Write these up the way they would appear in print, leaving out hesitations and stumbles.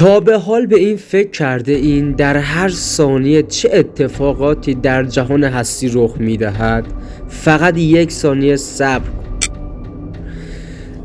تا به حال به این فکر کرده این در هر ثانیه چه اتفاقاتی در جهان هستی رخ می‌دهد؟ فقط یک ثانیه صبر کن.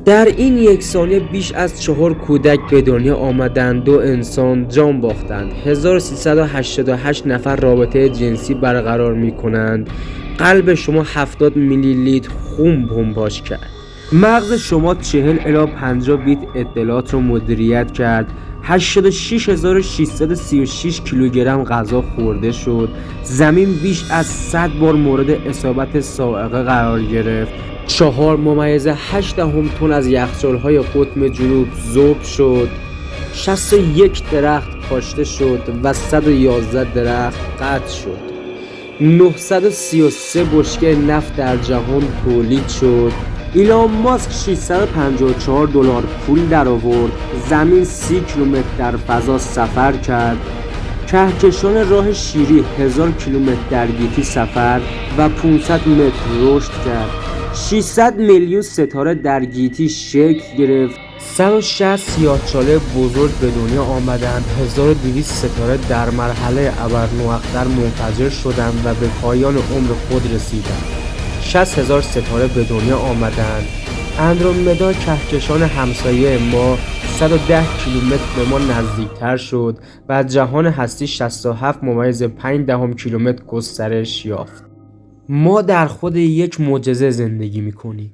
در این یک ثانیه بیش از 4 کودک به دنیا آمدند، 2 انسان جان باختند، 1388 نفر رابطه جنسی برقرار می‌کنند، قلب شما 70 میلی لیتر خون پمپاژ کرد، مغز شما 40 الی 50 بیت اطلاعات را مدیریت کرد، 86636 کیلوگرم غذا خورده شد، زمین بیش از 100 بار مورد اصابت صاعقه قرار گرفت، 4.8 تن از یخچال‌های قطب جنوب ذوب شد، 61 درخت کاشته شد و 111 درخت قطع شد، 933 بشکه نفت در جهان تولید شد، ایلان ماسک 654 دلار پول درآورد، زمین 30 کیلومتر در فضا سفر کرد، کهکشان راه شیری 1000 کیلومتر در گیتی سفر و 500 متر رشد کرد، 600 میلیون ستاره در گیتی شکل گرفت، 160 سیاهچاله بزرگ به دنیا آمدند، 1200 ستاره در مرحله ابرنواختر منفجر شدند و به پایان عمر خود رسیدند، 60,000 ستاره به دنیا آمدند، اندرومدا کهکشان همسایه ما 110 کیلومتر به ما نزدیکتر شد و جهان هستی 67.5 کیلومتر گسترش یافت. ما در خود یک معجزه زندگی می‌کنیم.